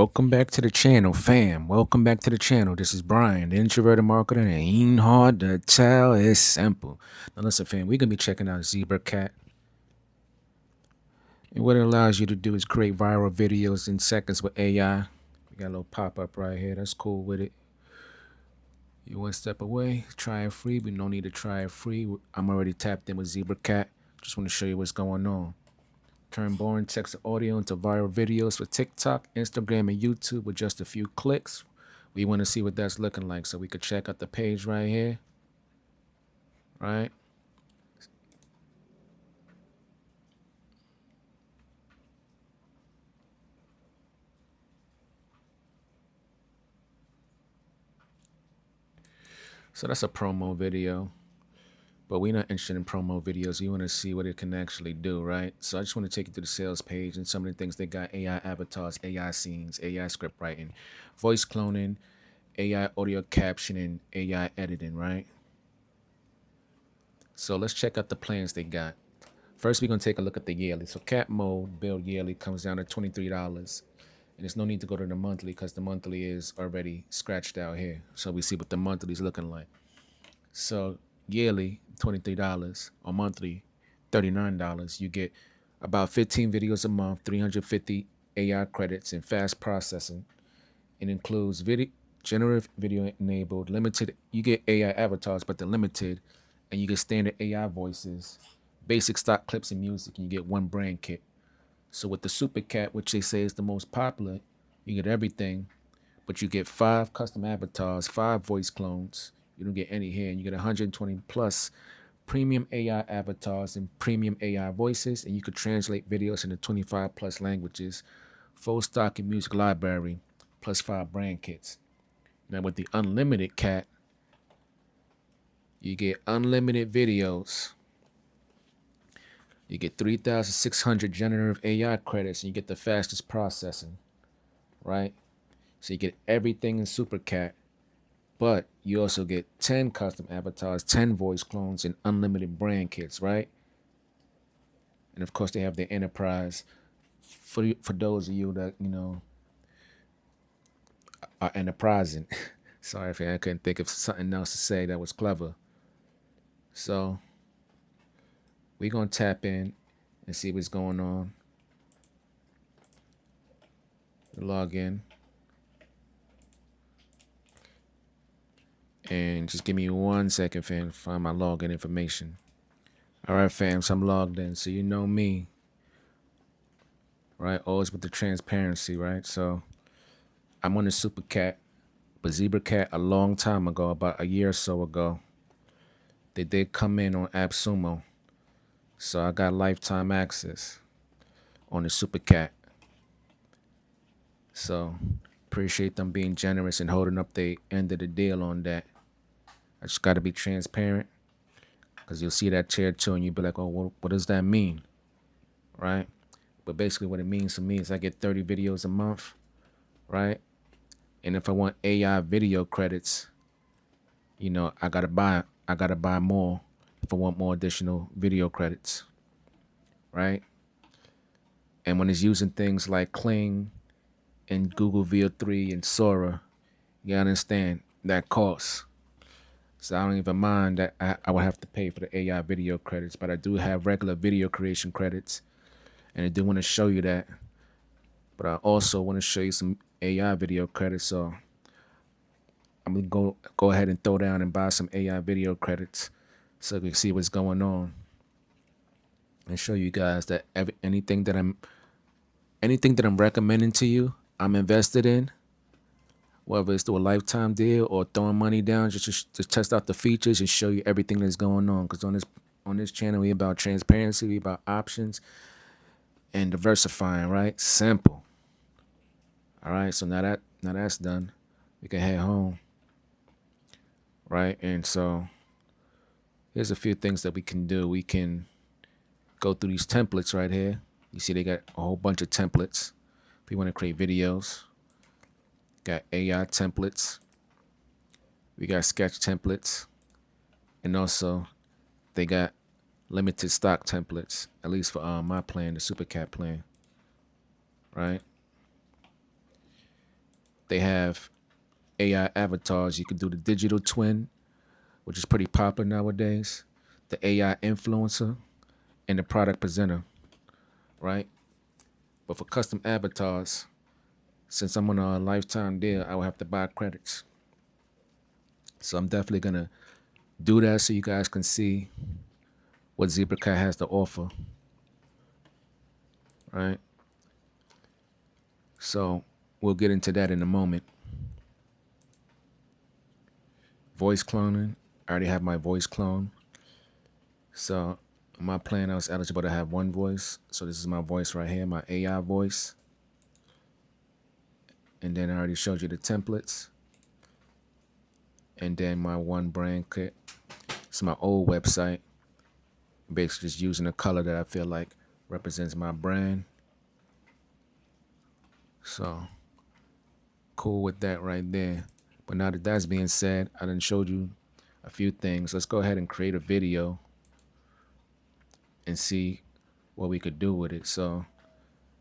Welcome back to the channel, fam. Welcome back to the channel. This is Brian, the introverted marketer, and it ain't hard to tell. It's simple. Now, listen, fam, we're gonna be checking out Zebracat, and what it allows you to do is create viral videos in seconds with AI. We got a little pop-up right here. That's cool with it. You one step away. Try it free, but no need to try it free. I'm already tapped in with Zebracat. Just want to show you what's going on. Turn boring text and audio into viral videos for TikTok, Instagram, and YouTube with just a few clicks. We want to see what that's looking like, so we could check out the page right here, right? So that's a promo video, but we're not interested in promo videos. We want to see what it can actually do, right? So I just want to take you to the sales page and some of the things they got: AI avatars, AI scenes, AI script writing, voice cloning, AI audio captioning, AI editing, right? So let's check out the plans they got. First, we're going to take a look at the yearly. So cat mode build yearly comes down to $23. And there's no need to go to the monthly because the monthly is already scratched out here. So we see what the monthly is looking like. So yearly, $23, or monthly, $39. You get about 15 videos a month, 350 AI credits, and fast processing. It includes generative video enabled, limited. You get AI avatars, but they're limited, and you get standard AI voices, basic stock clips and music, and you get one brand kit. So with the Super Cat, which they say is the most popular, you get everything, but you get 5 custom avatars, 5 voice clones. You don't get any here, and you get 120 plus premium AI avatars and premium AI voices, and you could translate videos into 25 plus languages, full stock and music library, plus 5 brand kits. Now with the unlimited cat, you get unlimited videos. You get 3,600 generative AI credits, and you get the fastest processing, right? So you get everything in SuperCat, but you also get 10 custom avatars, 10 voice clones, and unlimited brand kits, right? And of course, they have the enterprise for those of you that are enterprising. Sorry if I couldn't think of something else to say that was clever. So we're gonna tap in and see what's going on. Log in. And just give me 1 second, fam, to find my login information. All right, fam, so I'm logged in. So you know me, right? Always with the transparency, right? So I'm on the SuperCat, but Zebracat a long time ago, about a year or so ago, they did come in on AppSumo. So I got lifetime access on the SuperCat. So appreciate them being generous and holding up the end of the deal on that. I just got to be transparent, because you'll see that tier 2 and you'll be like, oh, what does that mean, right? But basically what it means to me is I get 30 videos a month, right? And if I want AI video credits, I gotta buy more if I want more additional video credits, right? And when it's using things like Kling and Google VO3 and Sora, you understand that costs. So I don't even mind that I would have to pay for the AI video credits, but I do have regular video creation credits, and I do want to show you that. But I also want to show you some AI video credits, so I'm gonna go ahead and throw down and buy some AI video credits so we can see what's going on and show you guys that anything that I'm recommending to you, I'm invested in, whether it's through a lifetime deal or throwing money down just to test out the features and show you everything that's going on. Because on this channel, we about transparency, we about options and diversifying, right? Simple. All right, so now that's done, we can head home, right? And so here's a few things that we can do. We can go through these templates right here. You see they got a whole bunch of templates. If you want to create videos, got AI templates, we got sketch templates, and also they got limited stock templates, at least for my plan, the SuperCat plan, right? they have AI avatars. You can do the digital twin, which is pretty popular nowadays, the AI influencer, and the product presenter, right? But for custom avatars, since I'm on a lifetime deal, I will have to buy credits. So I'm definitely gonna do that so you guys can see what Zebracat has to offer, right? So we'll get into that in a moment. Voice cloning. I already have my voice clone. So on my plan, I was eligible to have one voice. So this is my voice right here, my AI voice. And then I already showed you the templates. And then my one brand kit. It's my old website. Basically just using a color that I feel like represents my brand. So cool with that right there. But now that that's being said, I done showed you a few things. Let's go ahead and create a video and see what we could do with it. So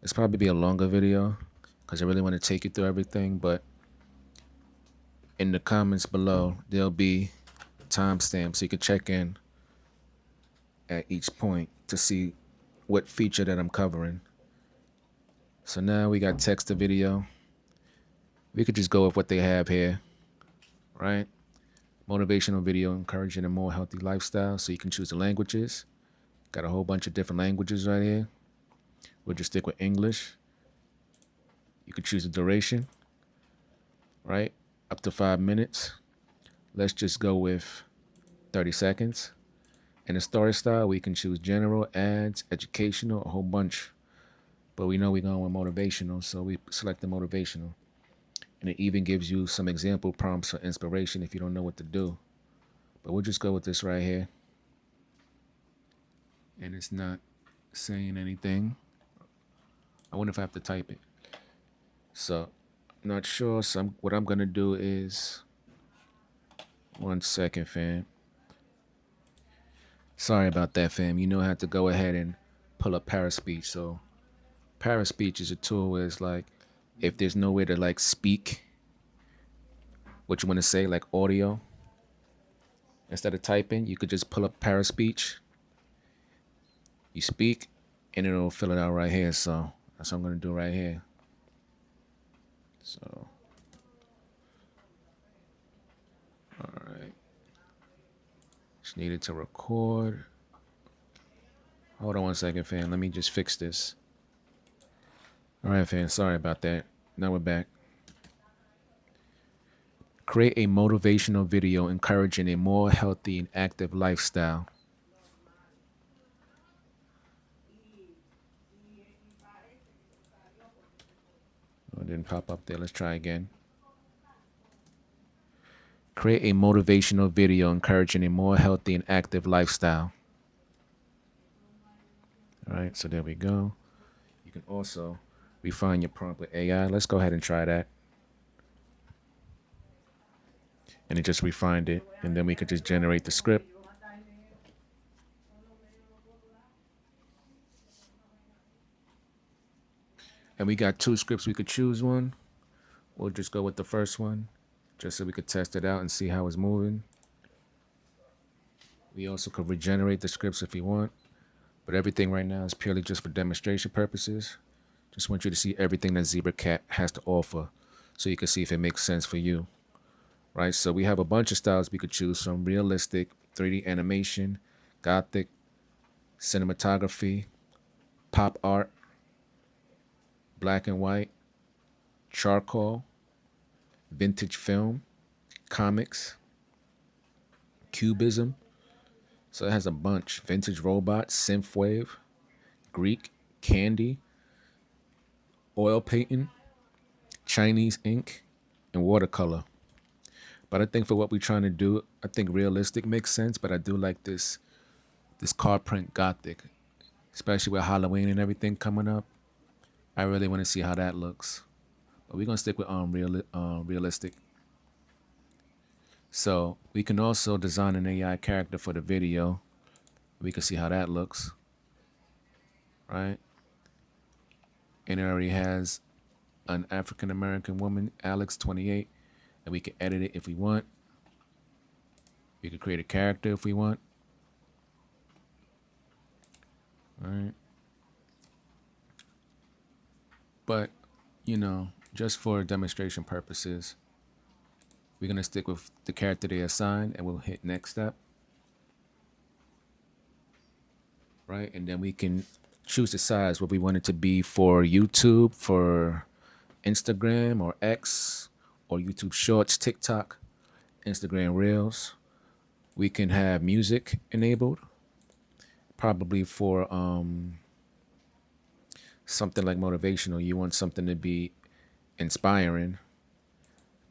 it's probably be a longer video because I really want to take you through everything. But in the comments below, there'll be timestamps so you can check in at each point to see what feature that I'm covering. So now we got text to video. We could just go with what they have here, right? Motivational video encouraging a more healthy lifestyle. So you can choose the languages. Got a whole bunch of different languages right here. We'll just stick with English. You can choose the duration, right? Up to 5 minutes. Let's just go with 30 seconds. And the story style, we can choose general, ads, educational, a whole bunch. But we know we're going with motivational, so we select the motivational. And it even gives you some example prompts for inspiration if you don't know what to do. But we'll just go with this right here. And it's not saying anything. I wonder if I have to type it. So, not sure. So what I'm going to do is, 1 second, fam. Sorry about that, fam. You know I have to go ahead and pull up Paraspeech. So Paraspeech is a tool where it's like, if there's no way to like speak what you want to say, like audio, instead of typing, you could just pull up Paraspeech. You speak, and it'll fill it out right here. So that's what I'm going to do right here. So, all right. Just needed to record. Hold on 1 second, fam. Let me just fix this. All right, fam. Sorry about that. Now we're back. Create a motivational video encouraging a more healthy and active lifestyle. Oh, it didn't pop up there. Let's try again. Create a motivational video encouraging a more healthy and active lifestyle. All right, so there we go. You can also refine your prompt with AI. Let's go ahead and try that. And it just refined it. And then we could just generate the script. And we got 2 scripts. We could choose one. We'll just go with the first one, just so we could test it out and see how it's moving. We also could regenerate the scripts if you want. But everything right now is purely just for demonstration purposes. Just want you to see everything that Zebracat has to offer so you can see if it makes sense for you. Right, so we have a bunch of styles we could choose from: realistic, 3D animation, gothic, cinematography, pop art, black and white, charcoal, vintage film, comics, cubism. So it has a bunch: vintage robot, synthwave, Greek, candy, oil painting, Chinese ink, and watercolor. But I think for what we're trying to do, I think realistic makes sense, but I do like this card print gothic, especially with Halloween and everything coming up. I really want to see how that looks. But we're gonna stick with realistic. So we can also design an AI character for the video. We can see how that looks, right? And it already has an African American woman, Alex 28, and we can edit it if we want. We could create a character if we want. All right. But, just for demonstration purposes, we're going to stick with the character they assigned and we'll hit next step. Right. And then we can choose the size, what we want it to be for YouTube, for Instagram or X, or YouTube Shorts, TikTok, Instagram Reels. We can have music enabled, probably for something like motivational. You want something to be inspiring.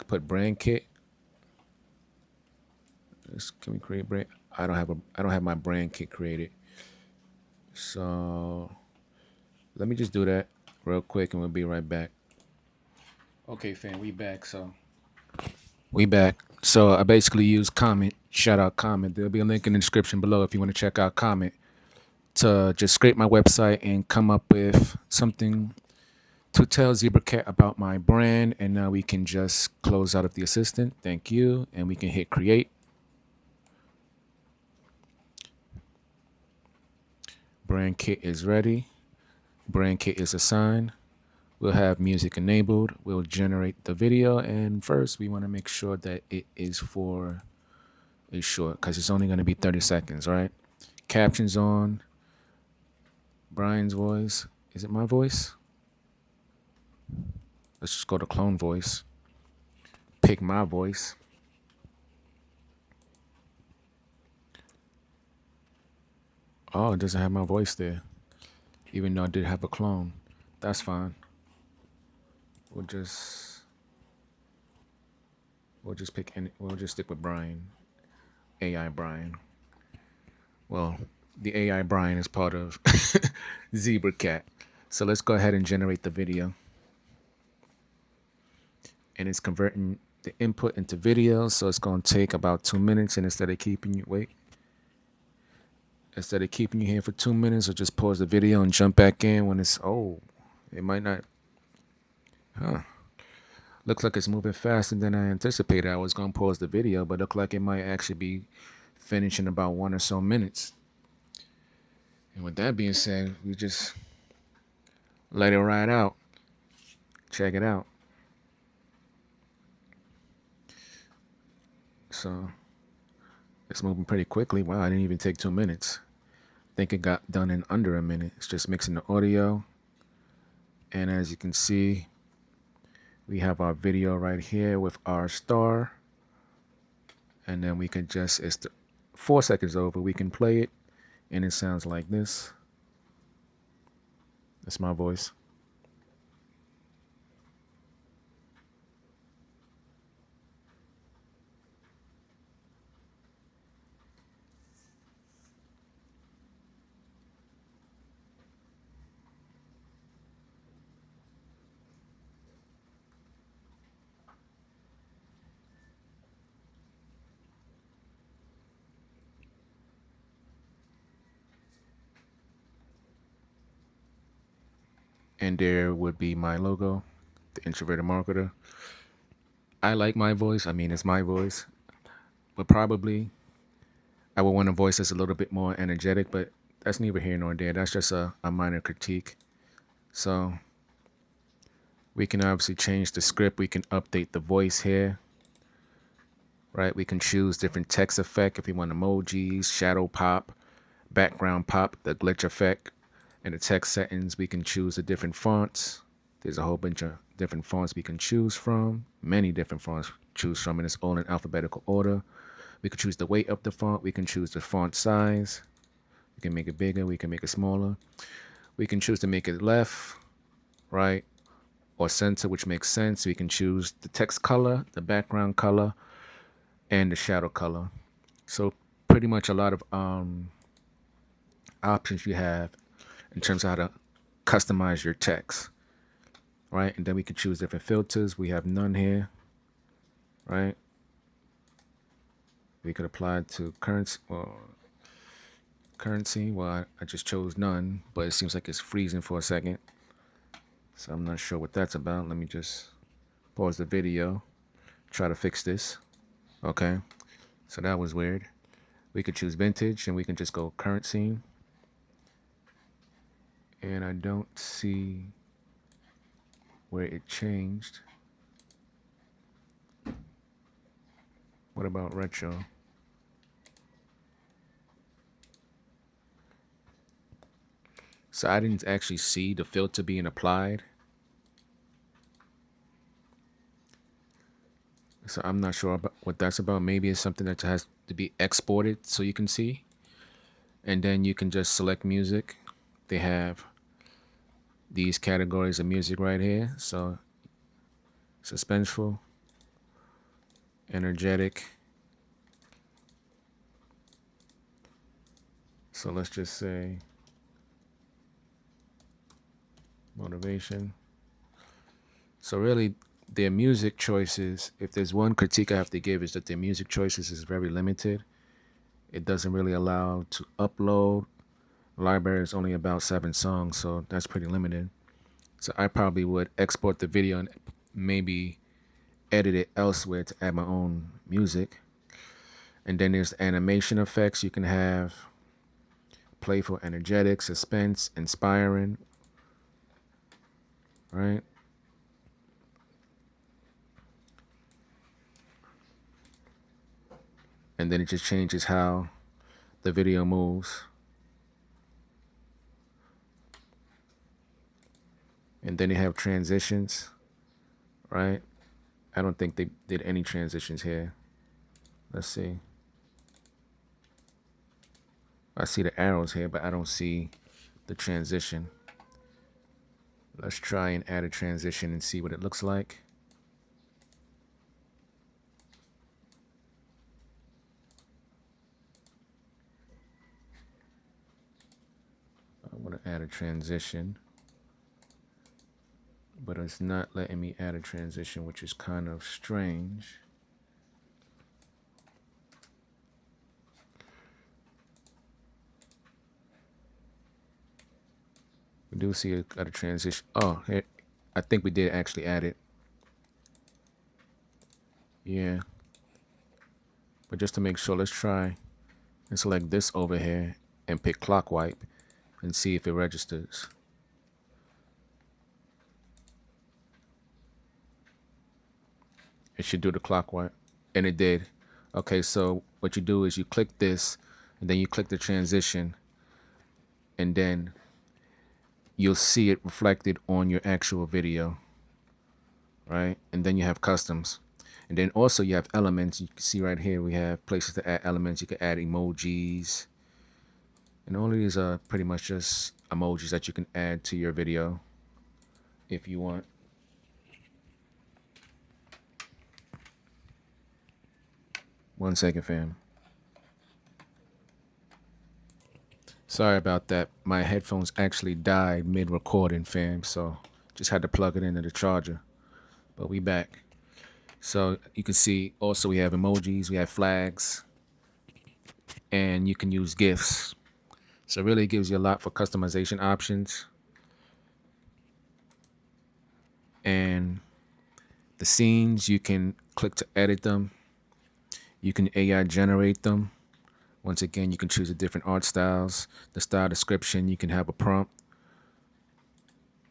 Put brand kit. Can we create brand? I don't have my brand kit created. So let me just do that real quick and we'll be right back. Okay, fam, we back. So I basically use comment, shout out comment. There'll be a link in the description below if you want to check out comment to just scrape my website and come up with something to tell Zebracat about my brand. And now we can just close out of the assistant. Thank you. And we can hit create. Brand kit is ready. Brand kit is assigned. We'll have music enabled. We'll generate the video. And first, we want to make sure that it is for a short because it's only going to be 30 seconds, right? Captions on. Brian's voice. Is it my voice? Let's just go to clone voice. Pick my voice. Oh, it doesn't have my voice there. Even though I did have a clone. That's fine. We'll just stick with Brian. AI Brian. Well, the AI Brian is part of Zebracat. So let's go ahead and generate the video. And it's converting the input into video. So it's going to take about 2 minutes. And instead of keeping you here for 2 minutes, or just pause the video and jump back in when it might not. Looks like it's moving faster than I anticipated. I was going to pause the video, but look like it might actually be finished in about 1 or so minutes. And with that being said, we just let it ride out. Check it out. So it's moving pretty quickly. Wow, I didn't even take 2 minutes. I think it got done in under a minute. It's just mixing the audio. And as you can see, we have our video right here with our star. And then we can just, 4 seconds over, we can play it. And it sounds like this. That's my voice. And there would be my logo, the introverted marketer. I like my voice. I mean, it's my voice. But probably I would want a voice that's a little bit more energetic, but that's neither here nor there. That's just a minor critique. So we can obviously change the script. We can update the voice here. Right? We can choose different text effect if we want emojis, shadow pop, background pop, the glitch effect. In the text settings, we can choose the different fonts. There's a whole bunch of different fonts we can choose from. Many different fonts to choose from, and it's all in alphabetical order. We can choose the weight of the font. We can choose the font size. We can make it bigger. We can make it smaller. We can choose to make it left, right, or center, which makes sense. We can choose the text color, the background color, and the shadow color. So pretty much a lot of options you have in terms of how to customize your text, right? And then we can choose different filters. We have none here, right? We could apply it to currency. Well, I just chose none, but it seems like it's freezing for a second. So I'm not sure what that's about. Let me just pause the video, try to fix this. Okay, so that was weird. We could choose vintage and we can just go current scene. And I don't see where it changed. What about retro? So I didn't actually see the filter being applied. So I'm not sure about what that's about. Maybe it's something that has to be exported so you can see. And then you can just select music. They have these categories of music right here. So suspenseful, energetic. So let's just say motivation. So really their music choices, if there's one critique I have to give, is that their music choices is very limited. It doesn't really allow to upload. The library is only about 7 songs, so that's pretty limited. So I probably would export the video and maybe edit it elsewhere to add my own music. And then there's the animation effects. You can have playful, energetic, suspense, inspiring, right? And then it just changes how the video moves. And then they have transitions, right? I don't think they did any transitions here. Let's see. I see the arrows here, but I don't see the transition. Let's try and add a transition and see what it looks like. I want to add a transition, but it's not letting me add a transition, which is kind of strange. We do see a transition. Oh, here, I think we did actually add it. Yeah. But just to make sure, let's try and select this over here and pick clock wipe and see if it registers. It should do the clock wipe. And it did. Okay, so what you do is you click this and then you click the transition and then you'll see it reflected on your actual video, right? And then you have customs. And then also you have elements. You can see right here we have places to add elements. You can add emojis. And all of these are pretty much just emojis that you can add to your video if you want. One second, fam. Sorry about that. My headphones actually died mid-recording, fam, so just had to plug it into the charger. But we back. So you can see also we have emojis, we have flags, and you can use GIFs. So it really gives you a lot for customization options. And the scenes, you can click to edit them. You can AI generate them. Once again, you can choose the different art styles, the style description, you can have a prompt,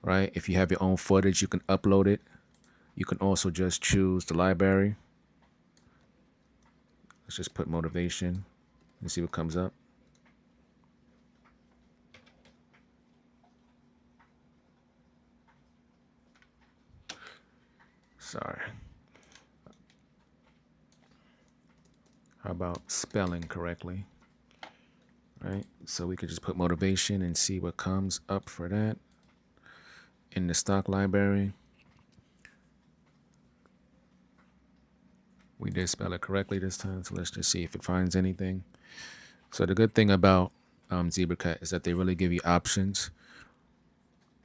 right? If you have your own footage, you can upload it. You can also just choose the library. Let's just put motivation and see what comes up. Sorry. How about spelling correctly? Right? So we could just put motivation and see what comes up for that in the stock library. We did spell it correctly this time, so let's just see if it finds anything. So the good thing about Zebracat is that they really give you options.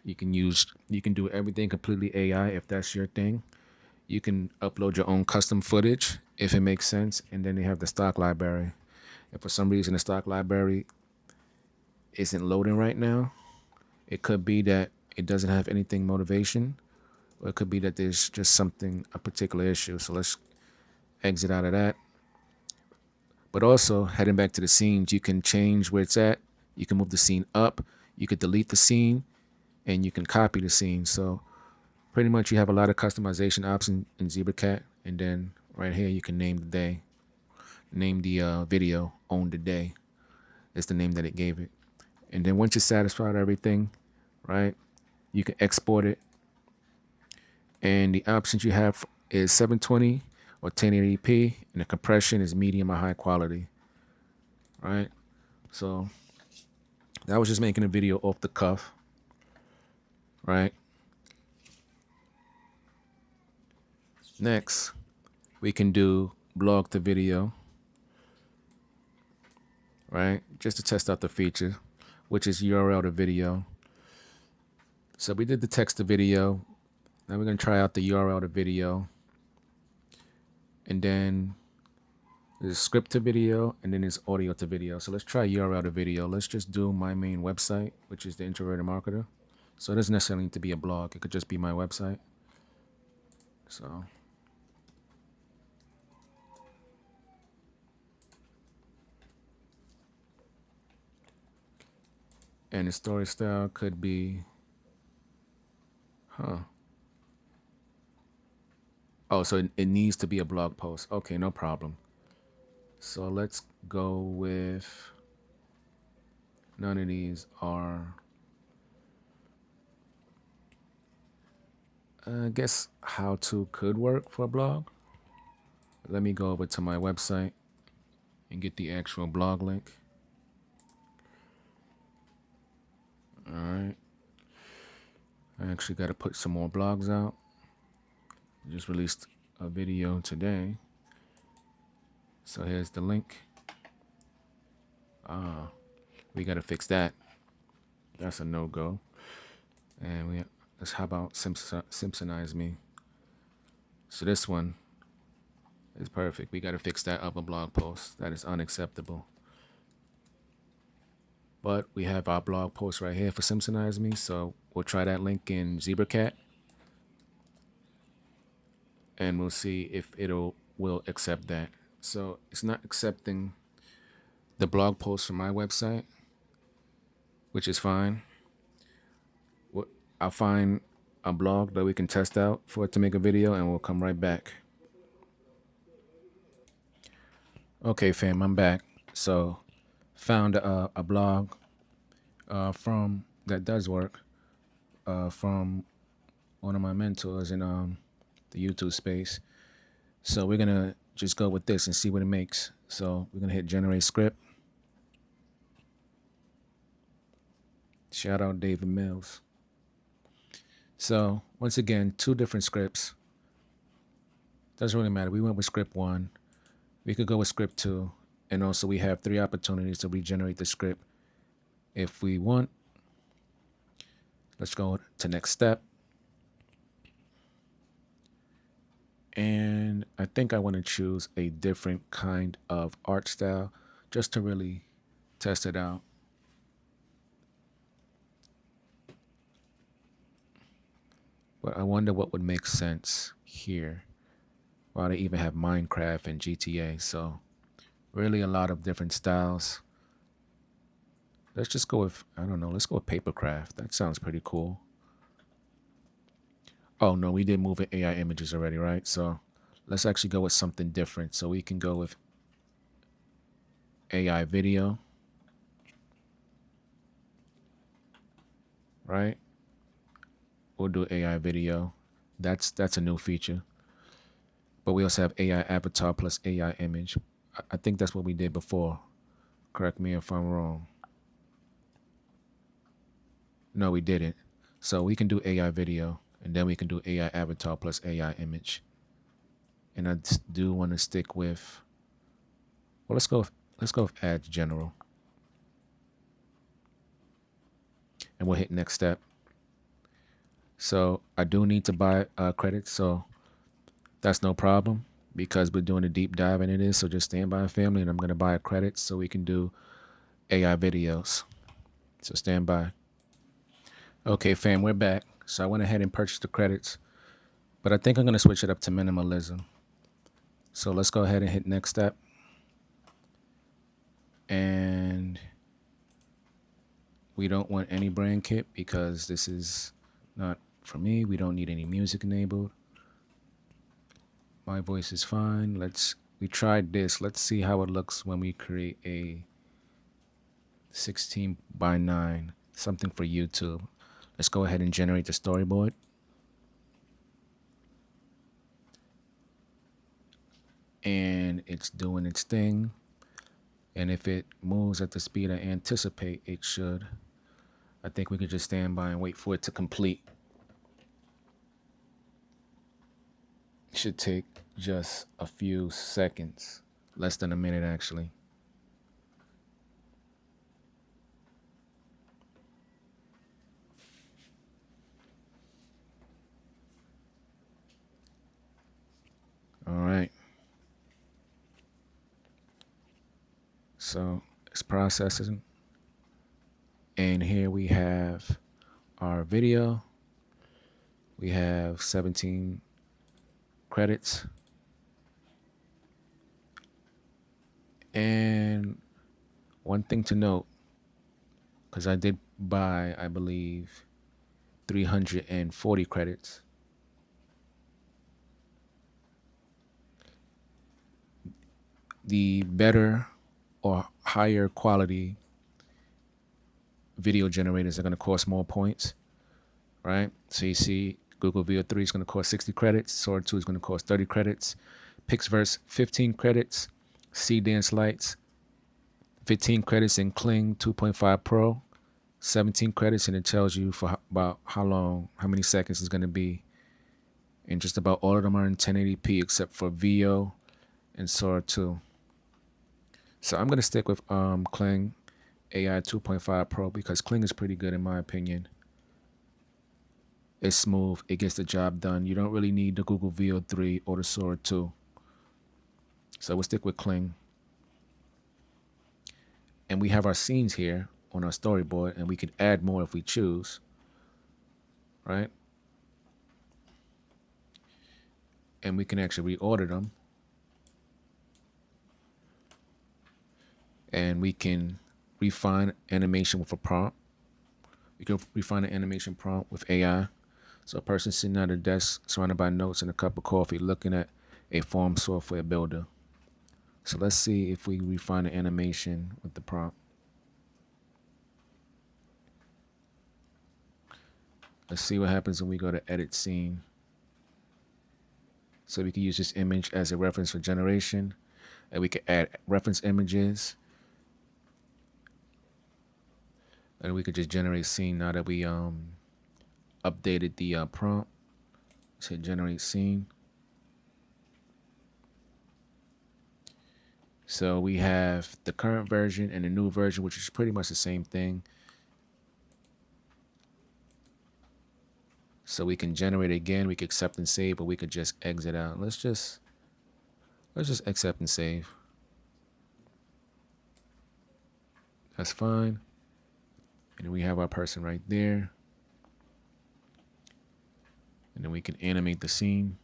You can do everything completely AI if that's your thing. You can upload your own custom footage if it makes sense, and then they have the stock library. If for some reason the stock library isn't loading right now, it could be that it doesn't have anything motivation, or it could be that there's just something, a particular issue. So let's exit out of that. But also, heading back to the scenes, you can change where it's at. You can move the scene up. You could delete the scene, and you can copy the scene. So pretty much you have a lot of customization options in Zebracat. And then right here, you can name the day, name the video, own the day. It's the name that it gave it. And then once you're satisfied with everything, right, you can export it. And the options you have is 720 or 1080p, and the compression is medium or high quality, right? So that was just making a video off the cuff, right? Next, we can do blog to video, right? Just to test out the feature, which is URL to video. So we did the text to video. Now we're going to try out the URL to video. And then there's script to video, and then there's audio to video. So let's try URL to video. Let's just do my main website, which is the Introverted Marketer. So it doesn't necessarily need to be a blog. It could just be my website. So and the story style could be, oh, so it needs to be a blog post. Okay, no problem. So let's go with, none of these are, I guess how to could work for a blog. Let me go over to my website and get the actual blog link. All right. I actually got to put some more blogs out. Just released a video today. So here's the link. We got to fix that. That's a no-go. And how about Simpsonize Me? So this one is perfect. We got to fix that other blog post. That is unacceptable. But we have our blog post right here for Simpsonize Me. So we'll try that link in Zebracat. And we'll see if will accept that. So it's not accepting the blog post from my website, which is fine. I'll find a blog that we can test out for it to make a video, and we'll come right back. Okay, fam, I'm back. So found a blog from that does work from one of my mentors in the YouTube space. So we're gonna just go with this and see what it makes. So we're gonna hit generate script. Shout out David Mills. So once again, 2 different scripts. Doesn't really matter. We went with script 1. We could go with script 2. And also we have 3 opportunities to regenerate the script if we want. Let's go to next step. And I think I want to choose a different kind of art style just to really test it out. But I wonder what would make sense here. While they even have Minecraft and GTA. So really a lot of different styles. Let's just go with, I don't know, let's go with papercraft. That sounds pretty cool. Oh no, we did move in AI images already, right? So let's actually go with something different. So we can go with AI video, right? We'll do AI video. That's a new feature. But we also have AI avatar plus AI image. I think that's what we did before. Correct me if I'm wrong. No, we didn't. So we can do AI video, and then we can do AI avatar plus AI image. And I do want to stick with, well, let's go with ads general. And we'll hit next step. So I do need to buy credits, so that's no problem because we're doing a deep dive into this. So just stand by, family, and I'm going to buy a credit so we can do AI videos. So stand by. Okay, fam, we're back. So I went ahead and purchased the credits, but I think I'm gonna switch it up to minimalism. So let's go ahead and hit next step. And we don't want any brand kit because this is not for me. We don't need any music enabled. My voice is fine. We tried this. Let's see how it looks when we create a 16 by 9, something for YouTube. Let's go ahead and generate the storyboard. And it's doing its thing. And if it moves at the speed I anticipate it should, I think we could just stand by and wait for it to complete. It should take just a few seconds, less than a minute actually. All right. So it's processing. And here we have our video. We have 17 credits. And one thing to note, because I did buy, I believe, 340 credits. The better or higher quality video generators are going to cost more points, right? So you see Google Veo 3 is going to cost 60 credits, Sora 2 is going to cost 30 credits, Pixverse 15 credits, C Dance Lights 15 credits, and Kling 2.5 Pro 17 credits, and it tells you for about how long, how many seconds it's going to be. And just about all of them are in 1080p except for Veo and Sora 2. So I'm going to stick with Kling AI 2.5 Pro because Kling is pretty good in my opinion. It's smooth. It gets the job done. You don't really need the Google Veo 3 or the Sora 2. So we'll stick with Kling. And we have our scenes here on our storyboard, and we can add more if we choose, right? And we can actually reorder them. And we can refine animation with a prompt. We can refine an animation prompt with AI. So a person sitting at a desk surrounded by notes and a cup of coffee looking at a form software builder. So let's see if we refine the animation with the prompt. Let's see what happens when we go to edit scene. So we can use this image as a reference for generation, and we can add reference images, and we could just generate scene now that we updated the prompt. Let's hit generate scene. So we have the current version and the new version, which is pretty much the same thing. So we can generate it again. We can accept and save, but we could just exit out. Let's just accept and save. That's fine. And then we have our person right there. And then we can animate the scene.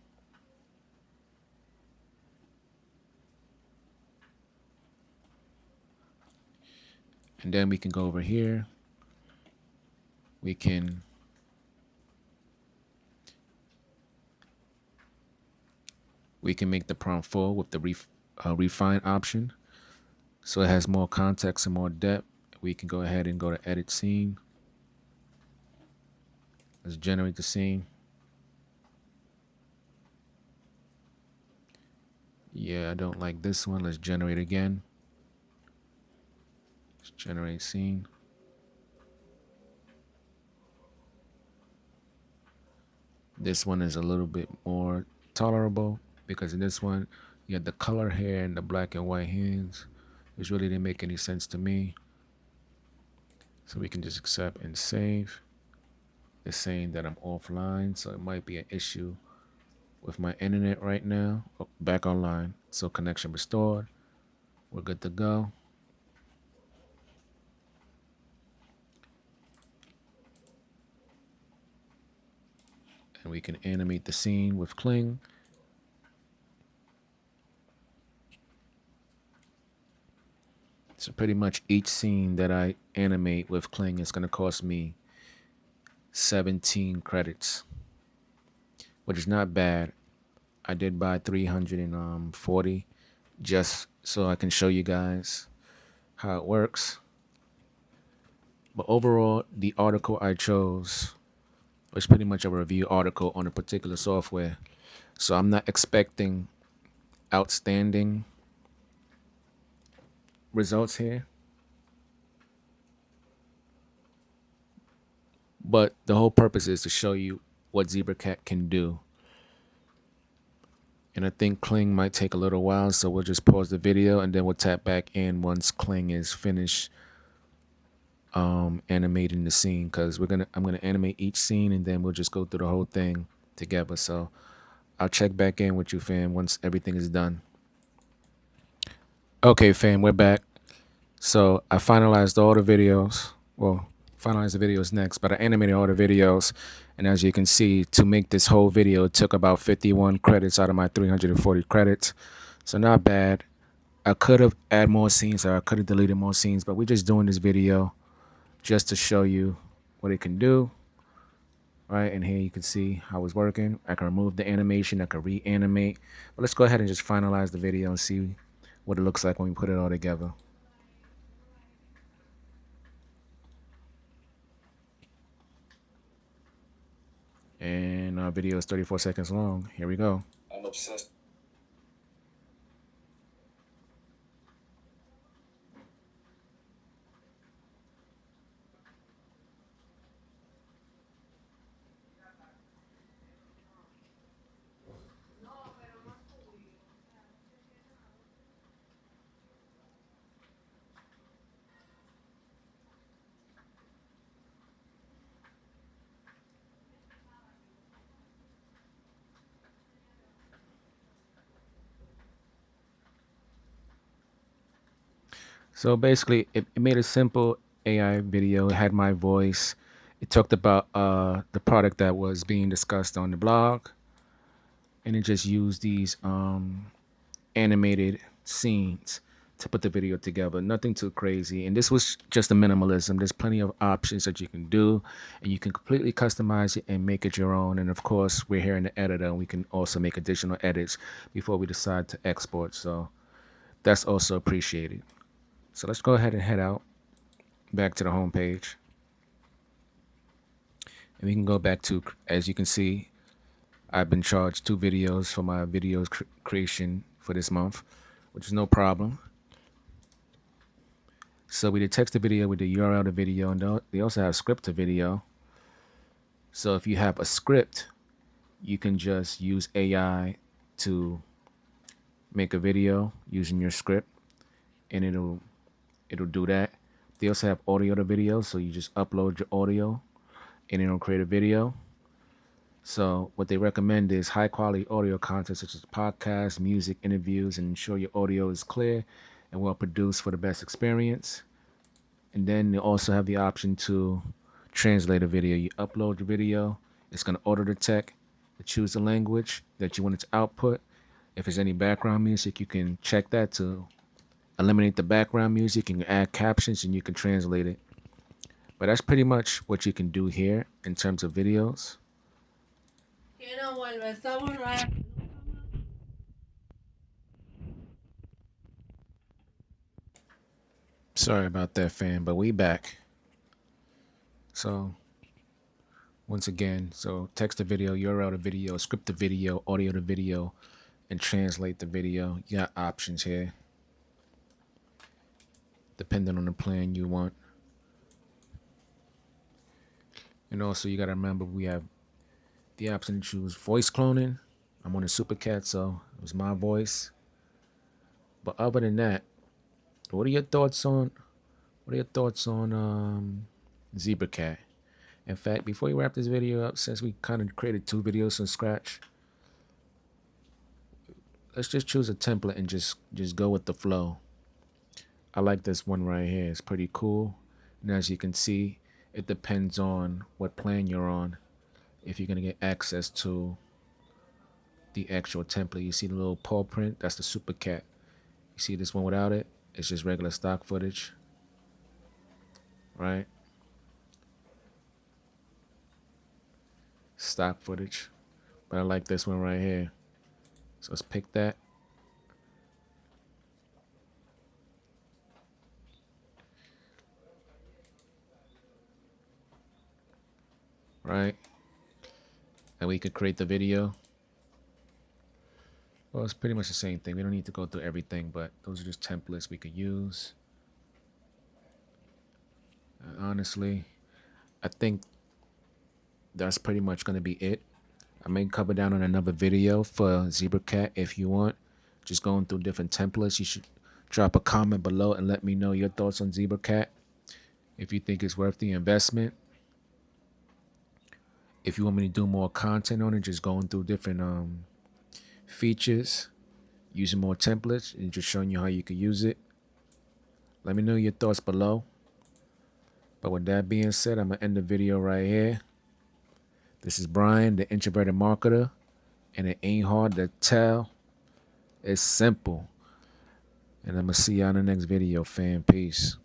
And then we can go over here. We can make the prompt full with the refine option. So it has more context and more depth. We can go ahead and go to edit scene. Let's generate the scene. Yeah, I don't like this one. Let's generate again. Let's generate scene. This one is a little bit more tolerable because in this one, you have the color hair and the black and white hands, which really didn't make any sense to me. So we can just accept and save. It's saying that I'm offline, so it might be an issue with my internet right now. Oh, back online. So connection restored. We're good to go. And we can animate the scene with Kling. So pretty much each scene that I animate with Kling is going to cost me 17 credits, which is not bad. I did buy 340 just so I can show you guys how it works. But overall, the article I chose was pretty much a review article on a particular software. So I'm not expecting outstanding results here. But the whole purpose is to show you what Zebracat can do. And I think Kling might take a little while, so we'll just pause the video and then we'll tap back in once Kling is finished animating the scene, because I'm gonna animate each scene and then we'll just go through the whole thing together. So I'll check back in with you, fam, once everything is done. Okay, fam, we're back. So I finalized all the videos. Well, finalize the videos next, but I animated all the videos. And as you can see, to make this whole video, it took about 51 credits out of my 340 credits. So not bad. I could have added more scenes, or I could have deleted more scenes, but we're just doing this video just to show you what it can do. Right, and here you can see how it's working. I can remove the animation, I can reanimate. But let's go ahead and just finalize the video and see what it looks like when we put it all together. And our video is 34 seconds long. Here we go. I'm obsessed. So basically, it made a simple AI video. It had my voice. It talked about the product that was being discussed on the blog, and it just used these animated scenes to put the video together. Nothing too crazy. And this was just a minimalism. There's plenty of options that you can do, and you can completely customize it and make it your own. And of course, we're here in the editor, and we can also make additional edits before we decide to export. So that's also appreciated. So let's go ahead and head out back to the home page. And we can go back to, as you can see, I've been charged 2 videos for my videos creation for this month, which is no problem. So we did text the video with the URL of the video, and they also have script to video. So if you have a script, you can just use AI to make a video using your script, and it'll do that. They also have audio to video, so you just upload your audio and it'll create a video. So what they recommend is high quality audio content such as podcasts, music, interviews, and ensure your audio is clear and well produced for the best experience. And then they also have the option to translate a video. You upload the video, it's going to auto detect, choose the language that you want it to output. If there's any background music, you can check that to eliminate the background music, and you can add captions and you can translate it. But that's pretty much what you can do here in terms of videos. Sorry about that, fam, but we back. So once again, so text the video, URL the video, script the video, audio the video, and translate the video. You got options here depending on the plan you want. And also you got to remember we have the option to choose voice cloning. I'm on a Supercat, so it was my voice. But other than that, what are your thoughts on Zebracat? In fact, before we wrap this video up, since we kind of created 2 videos from scratch, let's just choose a template and just go with the flow. I like this one right here. It's pretty cool. And as you can see, it depends on what plan you're on. if you're gonna get access to the actual template. You see the little paw print? That's the Supercat. You see this one without it? It's just regular stock footage, right? Stock footage. But I like this one right here. So let's pick that. Right? And we could create the video. Well, it's pretty much the same thing. We don't need to go through everything, but those are just templates we could use. And honestly, I think that's pretty much going to be it. I may cover down on another video for Zebracat if you want. Just going through different templates. You should drop a comment below and let me know your thoughts on Zebracat. If you think it's worth the investment. If you want me to do more content on it, just going through different features, using more templates, and just showing you how you can use it. Let me know your thoughts below. But with that being said, I'm going to end the video right here. This is Brian, the introverted marketer, and it ain't hard to tell. It's simple. And I'm going to see y'all in the next video, fam. Peace.